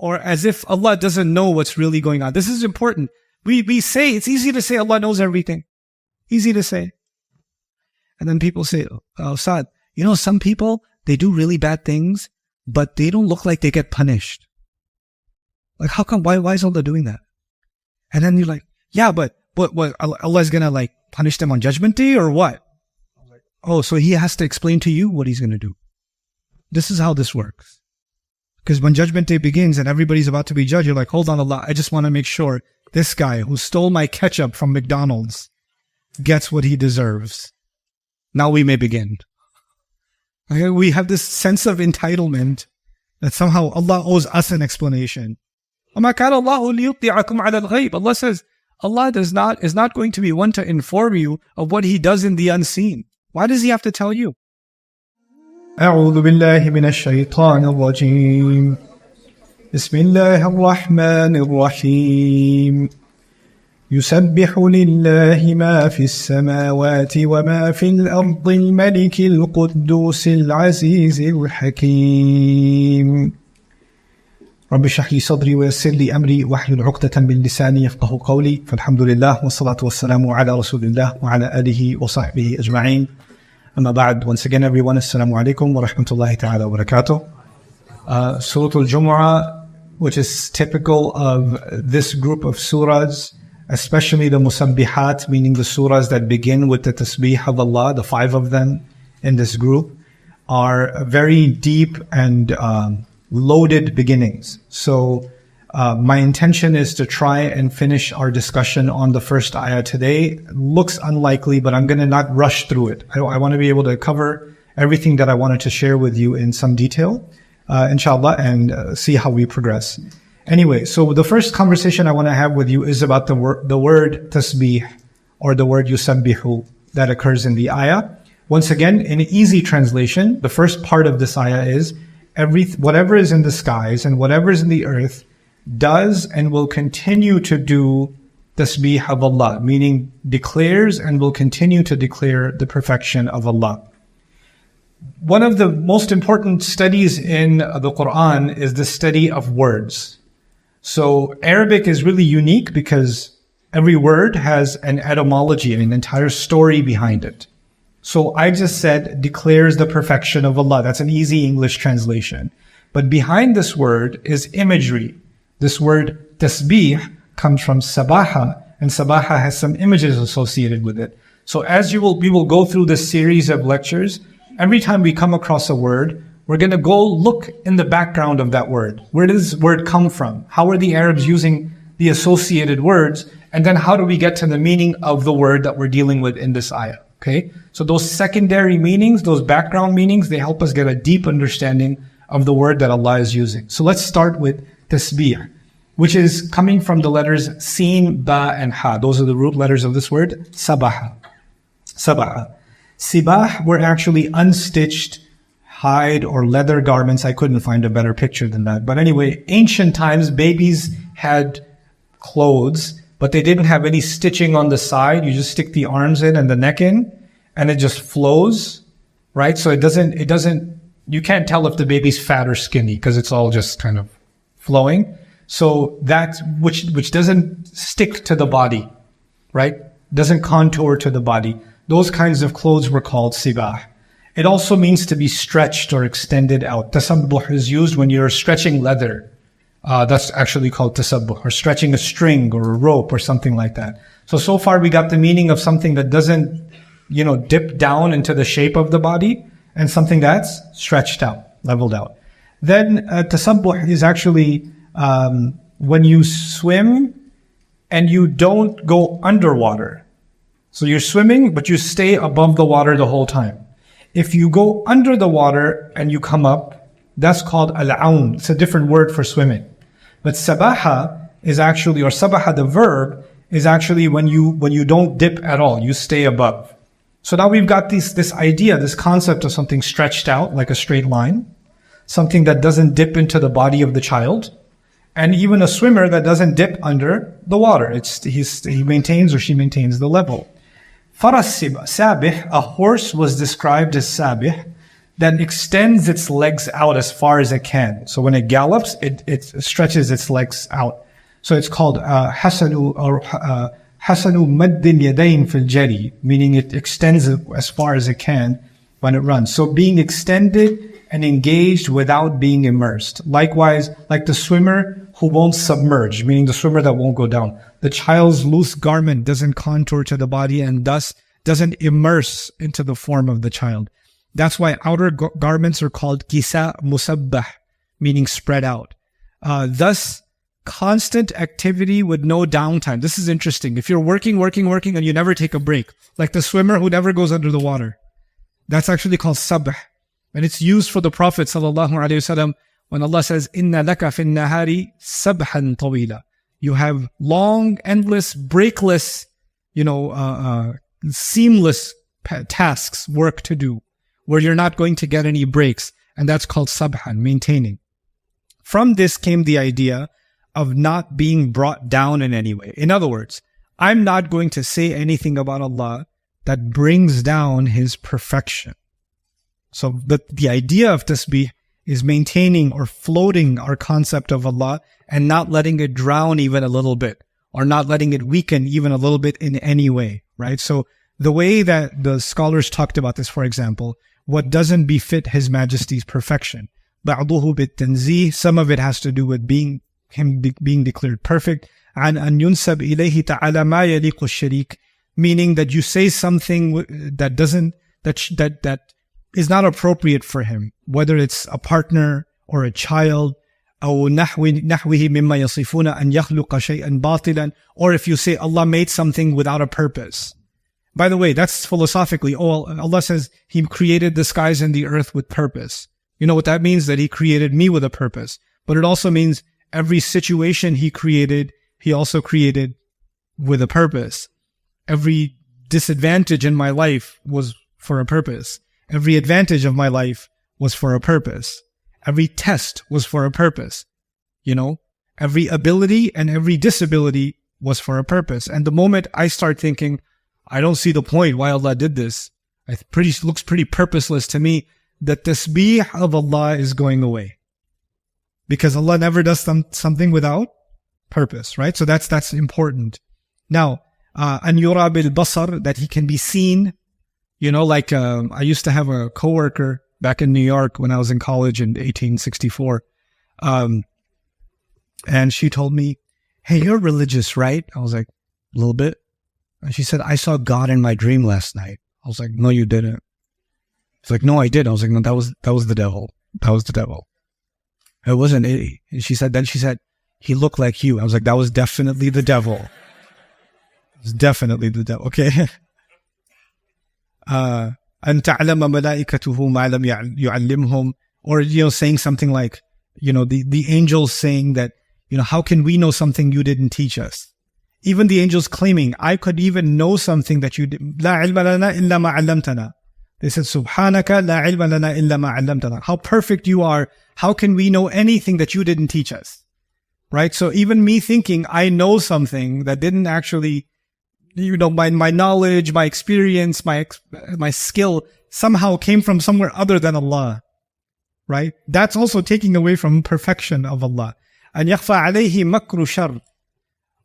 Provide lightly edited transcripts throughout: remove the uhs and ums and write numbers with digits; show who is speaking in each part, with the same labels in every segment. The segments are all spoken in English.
Speaker 1: or as if Allah doesn't know what's really going on. This is important. We say, it's easy to say Allah knows everything. Easy to say. And then people say, oh, Saad, some people, they do really bad things, but they don't look like they get punished. Like, how come? Why is Allah doing that? And then you're like, yeah, but what Allah is going to punish them on Judgment Day or what? Oh, so He has to explain to you what He's going to do. This is how this works. Because when Judgment Day begins and everybody's about to be judged, you're like, hold on, Allah, I just want to make sure this guy who stole my ketchup from McDonald's gets what he deserves. Now we may begin. Okay, we have this sense of entitlement that somehow Allah owes us an explanation. Allah says, Allah is not going to be one to inform you of what He does in the unseen. Why does He have to tell you?
Speaker 2: أعوذ بالله من الشيطان الرجيم بسم الله الرحمن الرحيم يسبح لله ما في السماوات وما في الأرض الملك القدوس العزيز الحكيم رب اشرح لي صدري ويسر لي أمري واحلل عقدة من لساني يفقهوا قولي فالحمد لله والصلاة والسلام على رسول الله وعلى آله وصحبه أجمعين أما بعد. Once again everyone, Assalamu alaikum wa rahmatullahi ta'ala wa barakatuh. Surah Al-Jumu'ah, which is typical of this group of surahs, especially the musabbihat, meaning the surahs that begin with the tasbih of Allah, the 5 of them in this group, are very deep and loaded beginnings. So my intention is to try and finish our discussion on the first ayah today. Looks unlikely, but I'm going to not rush through it. I want to be able to cover everything that I wanted to share with you in some detail, inshallah, and see how we progress. Anyway, so the first conversation I want to have with you is about the word tasbih, or the word yusabbihu, that occurs in the ayah. Once again, in easy translation, the first part of this ayah is whatever is in the skies and whatever is in the earth does and will continue to do tasbih of Allah, meaning declares and will continue to declare the perfection of Allah. One of the most important studies in the Quran is the study of words. So Arabic is really unique because every word has an etymology and an entire story behind it. So I just said declares the perfection of Allah. That's an easy English translation. But behind this word is imagery. This word tasbih comes from sabaha, and sabaha has some images associated with it. So as we will go through this series of lectures, every time we come across a word, we're going to go look in the background of that word. Where does this word come from? How are the Arabs using the associated words? And then how do we get to the meaning of the word that we're dealing with in this ayah? Okay, so those secondary meanings, those background meanings, they help us get a deep understanding of the word that Allah is using. So let's start with tasbih, which is coming from the letters sin, ba, and ha. Those are the root letters of this word, sabaha. Sabaha. Sibah were actually unstitched hide or leather garments. I couldn't find a better picture than that. But anyway, ancient times, babies had clothes, but they didn't have any stitching on the side. You just stick the arms in and the neck in, and it just flows, right? So it doesn't, you can't tell if the baby's fat or skinny because it's all just kind of flowing. So that, which doesn't stick to the body, right? Doesn't contour to the body. Those kinds of clothes were called sibah. It also means to be stretched or extended out. Tasabbuh is used when you're stretching leather. That's actually called tasabbuh, or stretching a string or a rope or something like that. So far we got the meaning of something that doesn't, dip down into the shape of the body, and something that's stretched out, leveled out. Then tasabbuh is actually when you swim and you don't go underwater. So you're swimming, but you stay above the water the whole time. If you go under the water and you come up, that's called al-aun. It's a different word for swimming. But sabaha is actually, or sabaha, the verb, is actually when you don't dip at all, you stay above. So now we've got this idea, this concept of something stretched out like a straight line, something that doesn't dip into the body of the child, and even a swimmer that doesn't dip under the water. He maintains or she maintains the level. Faras sabih, a horse was described as sabih. that extends its legs out as far as it can. So when it gallops, it stretches its legs out. So it's called hasanu maddin yadayn fil jari, meaning it extends it as far as it can when it runs. So being extended and engaged without being immersed. Likewise, like the swimmer who won't submerge, meaning the swimmer that won't go down. The child's loose garment doesn't contour to the body and thus doesn't immerse into the form of the child. That's why outer garments are called kisa musabbah, meaning spread out. Thus, constant activity with no downtime. This is interesting. If you're working, and you never take a break, like the swimmer who never goes under the water, that's actually called sabah. And it's used for the Prophet ﷺ when Allah says, "Inna laka fin nahari sabhan tawila." You have long, endless, breakless, seamless tasks, work to do, where you're not going to get any breaks. And that's called sabhan, maintaining. From this came the idea of not being brought down in any way. In other words, I'm not going to say anything about Allah that brings down His perfection. So the idea of tasbih is maintaining or floating our concept of Allah and not letting it drown even a little bit, or not letting it weaken even a little bit in any way, right? So the way that the scholars talked about this, for example, what doesn't befit His Majesty's perfection. بَعْضُهُ بِالتَّنْزِيهِ, some of it has to do with Him being declared perfect. عَنْ أَنْ يُنْسَبْ إِلَيْهِ تَعَالَى مَا يَلِيقُ الشَّرِيكِ, meaning that you say something that is not appropriate for Him, whether it's a partner or a child, أو نحوه مما يصفون أن يخلق شيئا باطلا, or if you say Allah made something without a purpose. By the way, that's philosophically, Allah says He created the skies and the earth with purpose. You know what that means? That He created me with a purpose. But it also means every situation He created, He also created with a purpose. Every disadvantage in my life was for a purpose. Every advantage of my life was for a purpose. Every test was for a purpose. Every ability and every disability was for a purpose. And the moment I start thinking, I don't see the point why Allah did this, it looks pretty purposeless to me, the tasbih of Allah is going away. Because Allah never does something without purpose, right? So that's important. Now, an yura bil basar, that He can be seen. I used to have a coworker back in New York when I was in college in 1864. And she told me, "Hey, you're religious, right?" I was like, "A little bit." And she said, "I saw God in my dream last night." I was like, "No, you didn't." She's like, "No, I did." I was like, "No, that was the devil. That was the devil. It wasn't it." And she said, "He looked like you." I was like, "That was definitely the devil. It was definitely the devil." Okay. أن تعلم ملائكته ما لم يعلمهم, or saying something like, the angels saying that, how can we know something you didn't teach us? Even the angels claiming, I could even know something that you didn't. لا علم لنا إلا ما علمتنا. They said, Subhanaka la ilma lana illa ma 'allamtana. How perfect you are. How can we know anything that you didn't teach us? Right? So even me thinking I know something that didn't actually, my knowledge, my experience, my skill somehow came from somewhere other than Allah. Right? That's also taking away from perfection of Allah. أن يخفى عليه مكر شر,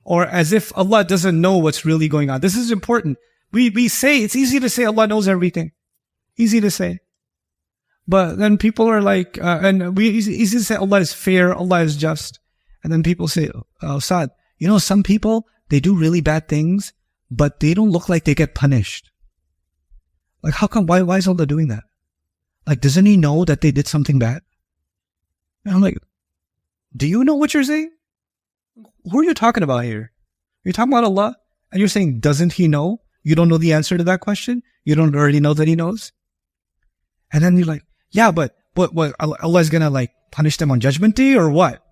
Speaker 2: or as if Allah doesn't know what's really going on. This is important. We say, it's easy to say Allah knows everything. Easy to say. But then people are like, easy to say Allah is fair, Allah is just. And then people say, Saad, some people, they do really bad things, but they don't look like they get punished. Like, how come, why is Allah doing that? Like, doesn't He know that they did something bad? And I'm like, do you know what you're saying? Who are you talking about here? You're talking about Allah, and you're saying, doesn't He know? You don't know the answer to that question? You don't already know that He knows? And then you're like, yeah, but what Allah is gonna punish them on Judgment Day or what?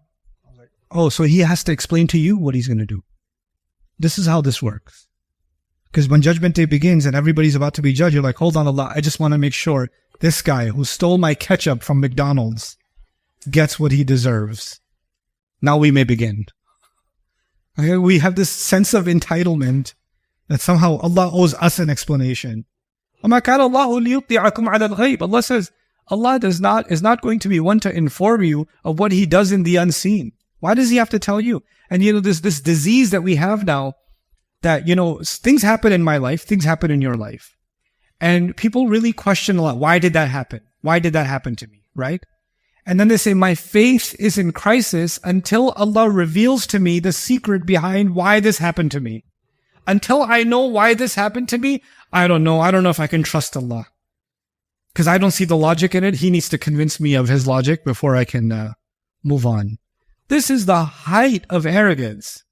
Speaker 2: I was like, oh, so He has to explain to you what He's gonna do. This is how this works. Because when Judgment Day begins and everybody's about to be judged, you're like, hold on, Allah, I just want to make sure this guy who stole my ketchup from McDonald's gets what he deserves. Now we may begin. Okay, we have this sense of entitlement that somehow Allah owes us an explanation. Allah says,
Speaker 1: Allah is not going to be one to inform you of what He does in the unseen. Why does He have to tell you? And this disease that we have now, that, things happen in my life, things happen in your life. And people really question a lot. Why did that happen? Why did that happen to me? Right? And then they say, my faith is in crisis until Allah reveals to me the secret behind why this happened to me. Until I know why this happened to me, I don't know. I don't know if I can trust Allah. Because I don't see the logic in it. He needs to convince me of His logic before I can move on. This is the height of arrogance.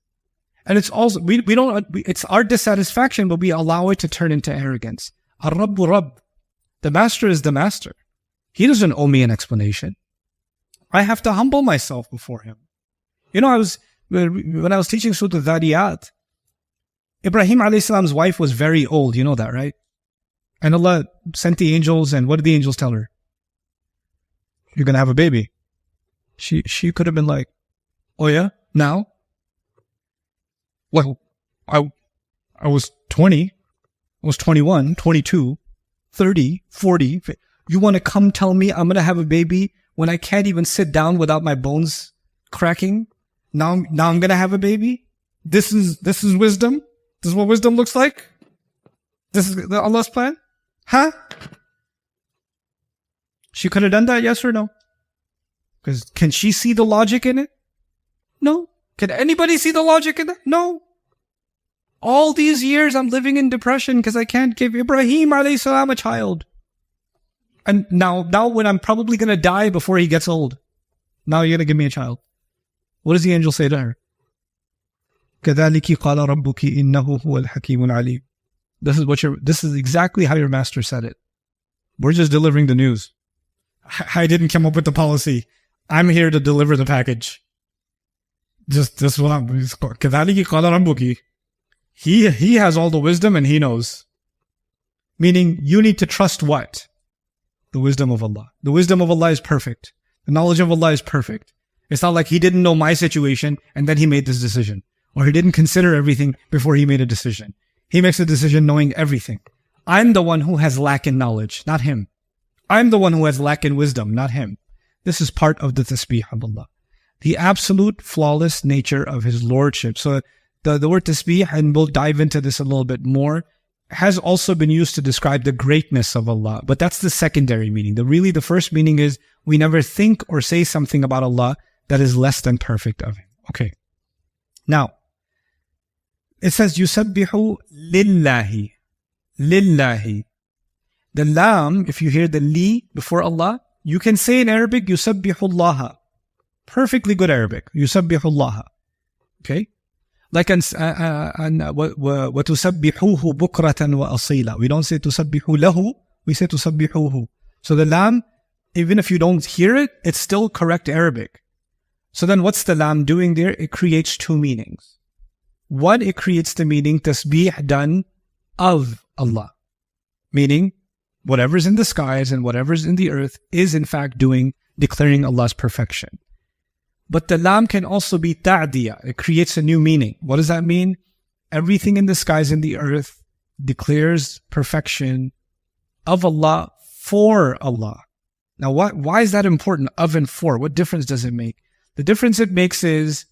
Speaker 1: And it's also, it's our dissatisfaction, but we allow it to turn into arrogance. Ar-Rabbu Rabb. The Master is the Master. He doesn't owe me an explanation. I have to humble myself before Him. When I was teaching Surah Al-Dhariyat, Ibrahim alayhi salam's wife was very old. You know that, right? And Allah sent the angels, and what did the angels tell her? You're going to have a baby. She could have been like, oh yeah? Now? Well, I was 20, I was 21, 22, 30, 40. You want to come tell me I'm going to have a baby when I can't even sit down without my bones cracking? Now I'm going to have a baby? This is wisdom? This is what wisdom looks like? This is Allah's plan? Huh? She could have done that, yes or no? Because can she see the logic in it? No. Can anybody see the logic in that? No. All these years I'm living in depression because I can't give Ibrahim alayhi salam a child. And now when I'm probably going to die before he gets old, now you're going to give me a child. What does the angel say to her? كَذَلِكِ قَالَ رَبُّكِ إِنَّهُ هُوَ الْحَكِيمُ الْعَلِيمُ. This is exactly how your Master said it. We're just delivering the news. I didn't come up with the policy. I'm here to deliver the package. Just what I'm... كَذَلِكِ قَالَ رَبُّكِ. He has all the wisdom and He knows. Meaning, you need to trust what? The wisdom of Allah. The wisdom of Allah is perfect. The knowledge of Allah is perfect. It's not like He didn't know my situation and then He made this decision. Or He didn't consider everything before He made a decision. He makes a decision knowing everything. I'm the one who has lack in knowledge, not Him. I'm the one who has lack in wisdom, not Him. This is part of the tasbih of Allah. The absolute flawless nature of His Lordship. So the word tasbih, and we'll dive into this a little bit more, has also been used to describe the greatness of Allah. But that's the secondary meaning. The first meaning is we never think or say something about Allah that is less than perfect of Him. Okay. Now, it says, يُسَبِّحُ لِلَّهِ. Lillahi. The lam, if you hear the li before Allah, you can say in Arabic, يُسَبِّحُ اللَّهَ. Perfectly good Arabic. يُسَبِّحُ اللَّهَ. Okay? Like وَتُسَبِّحُوهُ بُكْرَةً وَأَصِيلًا. We don't say تُسَبِّحُ لَهُ, we say تُسَبِّحُوهُ. So the lam, even if you don't hear it, it's still correct Arabic. So then what's the lam doing there? It creates two meanings. One, it creates the meaning tasbih done of Allah. Meaning, whatever's in the skies and whatever's in the earth is in fact declaring Allah's perfection. But the lam can also be ta'diyah. It creates a new meaning. What does that mean? Everything in the skies and the earth declares perfection of Allah for Allah. Now, why is that important? Of and for. What difference does it make? The difference it makes is,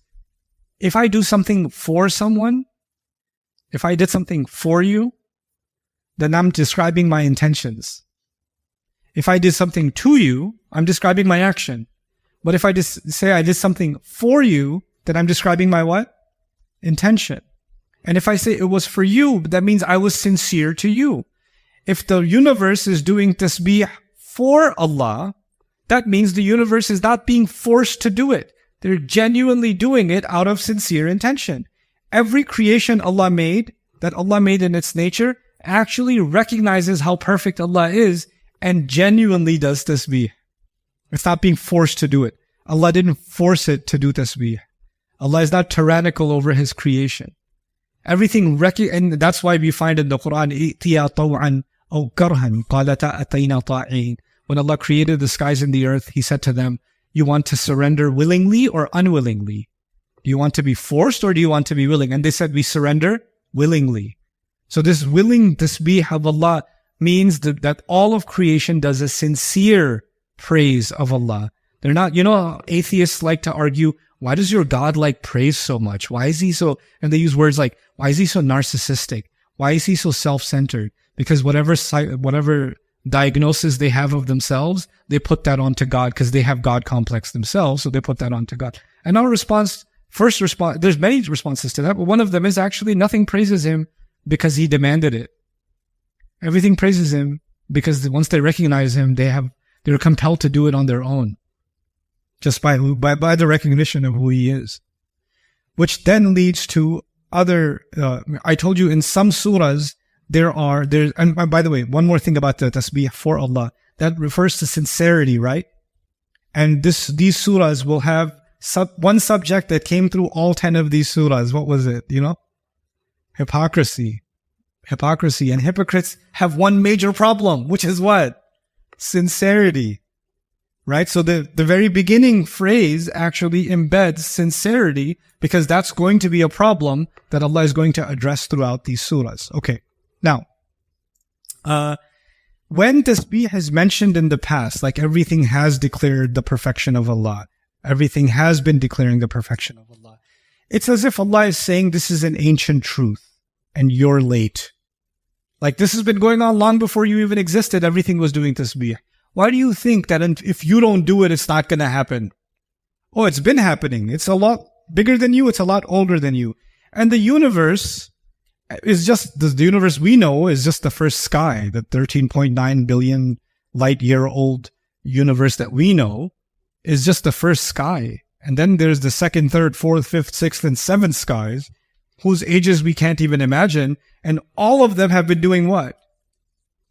Speaker 1: if I do something for someone, if I did something for you, then I'm describing my intentions. If I did something to you, I'm describing my action. But if I just say I did something for you, then I'm describing my what? Intention. And if I say it was for you, that means I was sincere to you. If the universe is doing tasbih for Allah, that means the universe is not being forced to do it. They're genuinely doing it out of sincere intention. Every creation Allah made, that Allah made in its nature, actually recognizes how perfect Allah is and genuinely does tasbih. It's not being forced to do it. Allah didn't force it to do tasbih. Allah is not tyrannical over His creation. Everything, and that's why we find in the Quran, إِئْتِيَا طَوْعًا أَوْ كَرْهًا قَالَتَا أَتَيْنَا طَاعِينَ. When Allah created the skies and the earth, He said to them, you want to surrender willingly or unwillingly? Do you want to be forced or do you want to be willing? And they said, we surrender willingly. So this willing tasbih of Allah means that all of creation does a sincere praise of Allah. They're not, atheists like to argue, why does your God like praise so much? Why is he so, and they use words like, why is he so narcissistic? Why is he so self-centered? Because whatever diagnosis they have of themselves, they put that onto God because they have God complex themselves. So they put that onto God. And our first response, there's many responses to that, but one of them is actually nothing praises him because he demanded it. Everything praises him because once they recognize him, they're compelled to do it on their own. Just by the recognition of who he is. Which then leads to other, I told you in some surahs, and by the way, one more thing about the tasbih for Allah, that refers to sincerity, right? And these surahs will have one subject that came through all 10 of these surahs. What was it? Hypocrisy. And hypocrites have one major problem, which is what? Sincerity. Right? So the very beginning phrase actually embeds sincerity because that's going to be a problem that Allah is going to address throughout these surahs. Okay. Now, when tasbih is mentioned in the past, like everything has declared the perfection of Allah, everything has been declaring the perfection of Allah, it's as if Allah is saying this is an ancient truth and you're late. Like this has been going on long before you even existed, everything was doing tasbih. Why do you think that if you don't do it, it's not going to happen? Oh, it's been happening. It's a lot bigger than you. It's a lot older than you. And the universe is just, the universe we know is just the first sky, the 13.9 billion light year old universe that we know is just the first sky. And then there's the second, third, fourth, fifth, sixth, and seventh skies, whose ages we can't even imagine. And all of them have been doing what?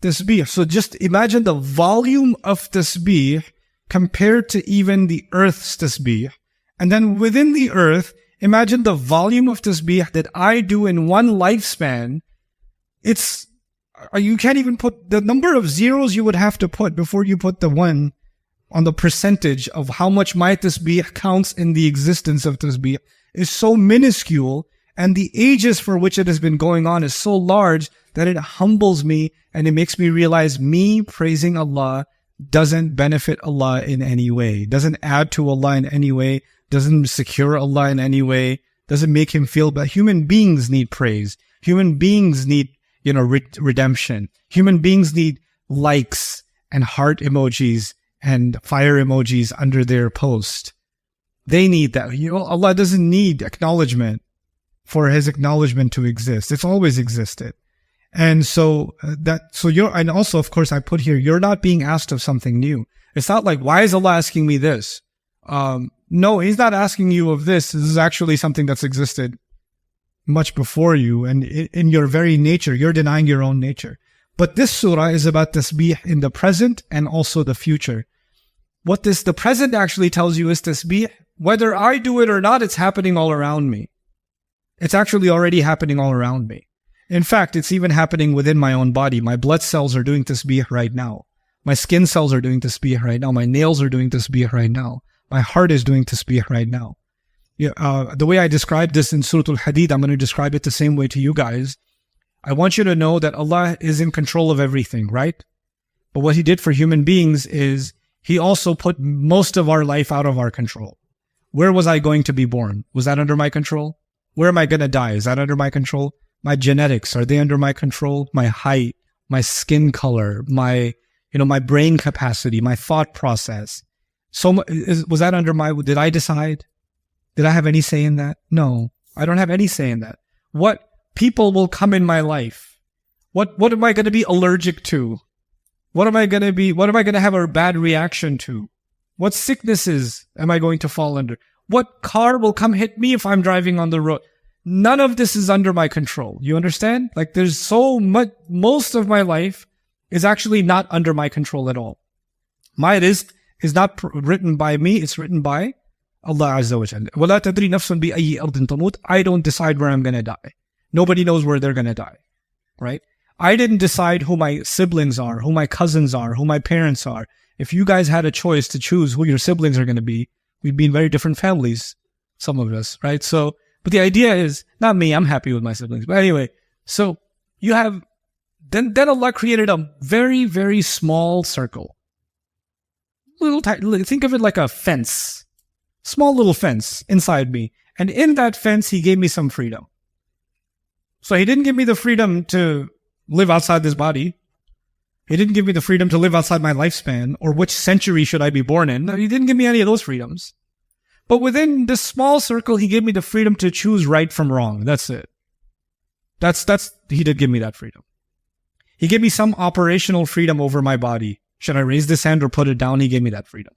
Speaker 1: Tasbih. So just imagine the volume of tasbih compared to even the earth's tasbih. And then within the earth, imagine the volume of tasbih that I do in one lifespan. You can't even put the number of zeros you would have to put before you put the one on the percentage of how much my tasbih counts in the existence of tasbih is so minuscule. And the ages for which it has been going on is so large that it humbles me and it makes me realize me praising Allah doesn't benefit Allah in any way, doesn't add to Allah in any way, doesn't secure Allah in any way, doesn't make him feel bad. Human beings need praise. Human beings need, redemption. Human beings need likes and heart emojis and fire emojis under their post. They need that. Allah doesn't need acknowledgement for his acknowledgement to exist. It's always existed. And and also, of course, I put here, you're not being asked of something new. It's not like, why is Allah asking me this? No, he's not asking you of this. This is actually something that's existed much before you. And in your very nature, you're denying your own nature. But this surah is about tasbih in the present and also the future. What the present actually tells you is tasbih, whether I do it or not, it's happening all around me. It's actually already happening all around me. In fact, it's even happening within my own body. My blood cells are doing tasbih right now. My skin cells are doing tasbih right now. My nails are doing tasbih right now. My heart is doing tasbih right now. The way I described this in Surah Al-Hadid, I'm going to describe it the same way to you guys. I want you to know that Allah is in control of everything, right? But what he did for human beings is he also put most of our life out of our control. Where was I going to be born? Was that under my control? Where am I going to die? Is that under my control? My genetics, are they under my control? My height, my skin color, my brain capacity, my thought process. Was that did I decide? Did I have any say in that? No, I don't have any say in that. What people will come in my life? What am I going to be allergic to? What am I going to have a bad reaction to? What sicknesses am I going to fall under? What car will come hit me if I'm driving on the road? None of this is under my control. You understand? Like there's so much, most of my life is actually not under my control at all. My rizq is not written by me, it's written by Allah Azza wa Jalla. وَلَا تَدْرِي نَفْسٌ بِأَيِّ أَرْضٍ تَمُوتُ. I don't decide where I'm going to die. Nobody knows where they're going to die. Right? I didn't decide who my siblings are, who my cousins are, who my parents are. If you guys had a choice to choose who your siblings are going to be, we'd be in very different families, some of us, right? So, but the idea is, not me, I'm happy with my siblings. But anyway, so you have, then Allah created a very, very small circle. think of it like a fence. Small little fence inside me. And in that fence, He gave me some freedom. So He didn't give me the freedom to live outside this body. He didn't give me the freedom to live outside my lifespan, or which century should I be born in. No, He didn't give me any of those freedoms. But within this small circle, He gave me the freedom to choose right from wrong. That's it. He did give me that freedom. He gave me some operational freedom over my body. Should I raise this hand or put it down? He gave me that freedom.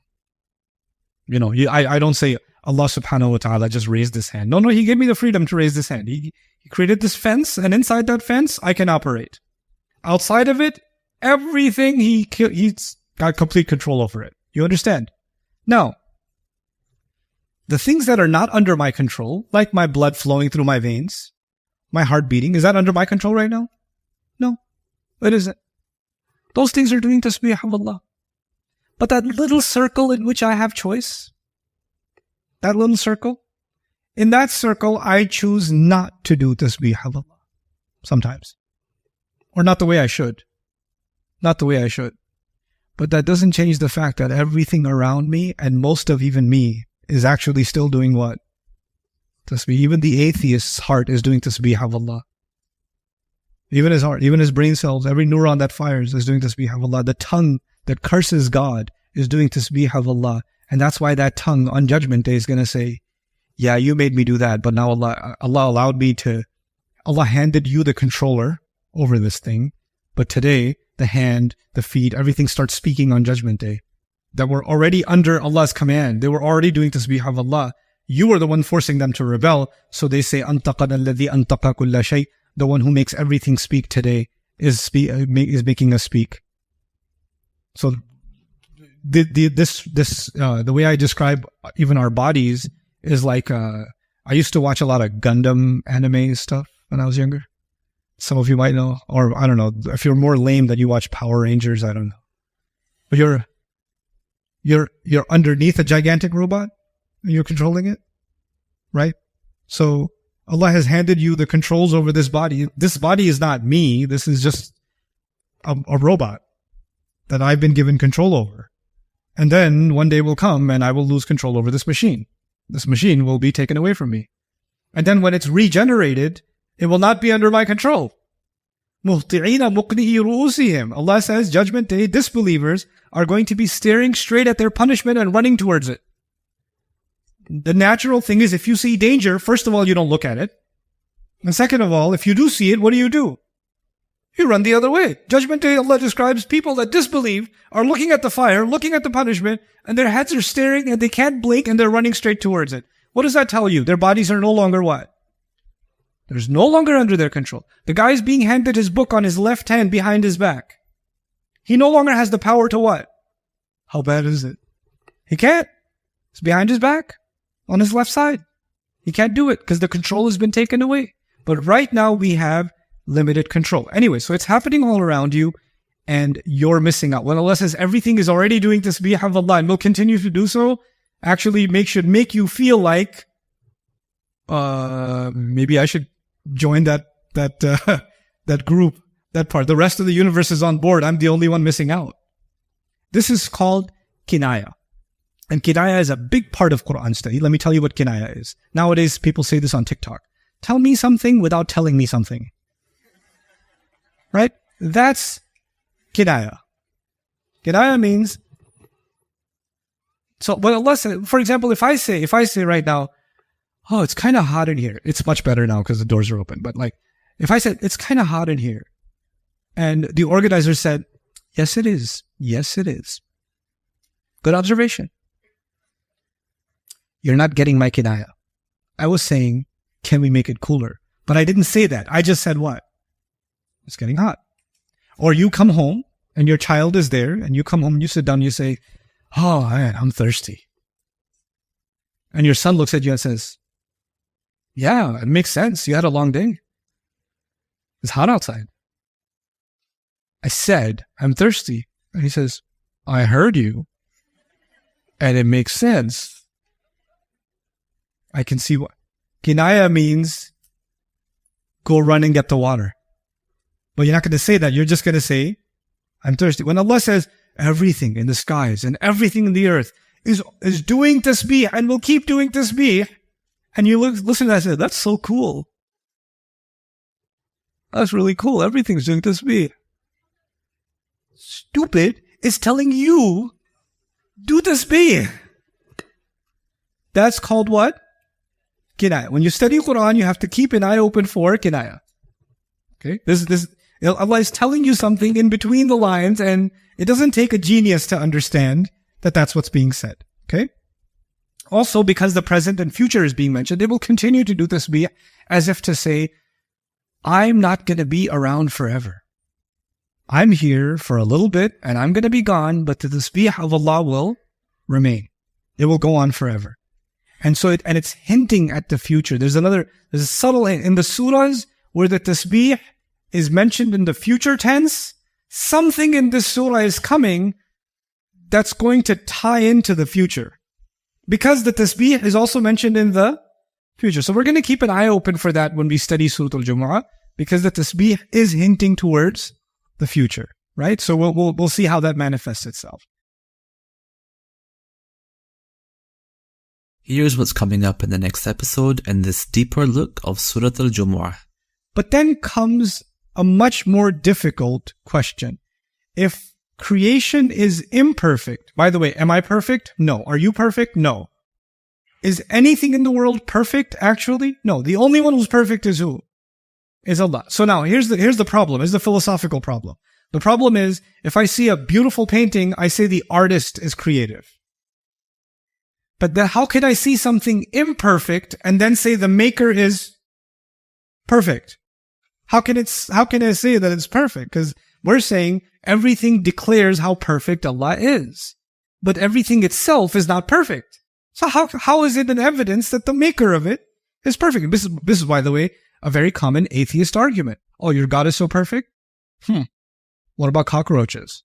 Speaker 1: I don't say Allah subhanahu wa ta'ala just raised this hand. No, He gave me the freedom to raise this hand. He created this fence, and inside that fence, I can operate. Outside of it, everything, He's got complete control over it. You understand? Now, the things that are not under my control, like my blood flowing through my veins, my heart beating, is that under my control right now? No, it isn't. Those things are doing tasbih of Allah. But that little circle in which I have choice, that little circle, in that circle, I choose not to do tasbih of Allah. Sometimes. Or not the way I should. Not the way I should. But that doesn't change the fact that everything around me, and most of even me, is actually still doing what? Tasbih. Even the atheist's heart is doing tasbih of Allah. Even his heart, even his brain cells, every neuron that fires is doing tasbih of Allah. The tongue that curses God is doing tasbih of Allah. And that's why that tongue on Judgment Day is going to say, yeah, you made me do that, but now Allah allowed me to, Allah handed you the controller over this thing. But today, the hand, the feet, everything starts speaking on Judgment Day. That were already under Allah's command. They were already doing tasbih of Allah. You were the one forcing them to rebel. So they say, أَنْتَقَنَا الَّذِي أَنْتَقَ كُلَّ شَيْءٍ. The one who makes everything speak today is making us speak. So the way I describe even our bodies is like, I used to watch a lot of Gundam anime stuff when I was younger. Some of you might know, or I don't know, if you're more lame that you watch Power Rangers, I don't know. But you're underneath a gigantic robot and you're controlling it, right? So Allah has handed you the controls over this body. This body is not me. This is just a robot that I've been given control over. And then one day will come and I will lose control over this machine. This machine will be taken away from me. And then when it's regenerated, it will not be under my control. مُهْطِعِينَ مُقْنِئِ رُؤُوسِهِمْ. Allah says, Judgment Day, disbelievers are going to be staring straight at their punishment and running towards it. The natural thing is, if you see danger, first of all, you don't look at it. And second of all, if you do see it, what do? You run the other way. Judgment Day, Allah describes people that disbelieve are looking at the fire, looking at the punishment, and their heads are staring and they can't blink and they're running straight towards it. What does that tell you? Their bodies are no longer what? There's no longer under their control. The guy is being handed his book on his left hand behind his back. He no longer has the power to what? How bad is it? He can't. It's behind his back, on his left side. He can't do it because the control has been taken away. But right now we have limited control. Anyway, so it's happening all around you and you're missing out. When Allah says everything is already doing tasbih of Allah and will continue to do so, actually should make you feel like maybe I should join that group, that part. The rest of the universe is on board. I'm the only one missing out. This is called kinaya. And kinaya is a big part of Quran study. Let me tell you what kinaya is. Nowadays, people say this on TikTok. Tell me something without telling me something. Right? That's kinaya. Kinaya means, so what Allah said, for example, if I say right now, oh, it's kind of hot in here. It's much better now because the doors are open. But like, if I said, it's kind of hot in here, and the organizer said, yes, it is. Yes, it is. Good observation. You're not getting my kinaya. I was saying, can we make it cooler? But I didn't say that. I just said what? It's getting hot. Or you come home and your child is there and you come home and you sit down and you say, oh man, I'm thirsty. And your son looks at you and says, yeah, it makes sense. You had a long day. It's hot outside. I said, I'm thirsty. And he says, I heard you. And it makes sense. I can see what. Kinaya means go run and get the water. But you're not going to say that. You're just going to say, I'm thirsty. When Allah says, everything in the skies and everything in the earth is doing tasbih and will keep doing tasbih. And you listen to that and say, that's so cool. That's really cool. Everything's doing tasbih. Stupid is telling you, do tasbih. That's called what? Kinaya. When you study Quran, you have to keep an eye open for kinaya. Okay? Allah is telling you something in between the lines, and it doesn't take a genius to understand that that's what's being said. Okay? Also, because the present and future is being mentioned, they will continue to do tasbih as if to say, I'm not going to be around forever. I'm here for a little bit and I'm going to be gone, but the tasbih of Allah will remain. It will go on forever. And so it's hinting at the future. There's a subtle in the surahs where the tasbih is mentioned in the future tense. Something in this surah is coming that's going to tie into the future. Because the tasbih is also mentioned in the future. So we're going to keep an eye open for that when we study Surah Al-Jumu'ah, because the tasbih is hinting towards the future, right? So we'll see how that manifests itself.
Speaker 3: Here's what's coming up in the next episode in this deeper look of Surah Al-Jumu'ah.
Speaker 1: But then comes a much more difficult question. If creation is imperfect, by the way, am I perfect? No. Are you perfect? No. Is anything in the world perfect, actually? No. The only one who's perfect is who? Is Allah. So now, here's the problem. Here's the philosophical problem. The problem is, if I see a beautiful painting, I say the artist is creative. But then how can I see something imperfect and then say the maker is perfect? How can I say that it's perfect? Because we're saying everything declares how perfect Allah is. But everything itself is not perfect. So how is it an evidence that the maker of it is perfect? This is, by the way, a very common atheist argument. Oh, your God is so perfect? What about cockroaches?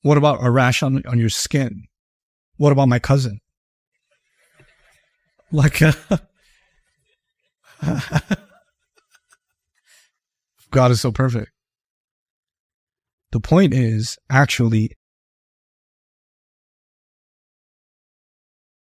Speaker 1: What about a rash on your skin? What about my cousin? God is so perfect. The point is, actually,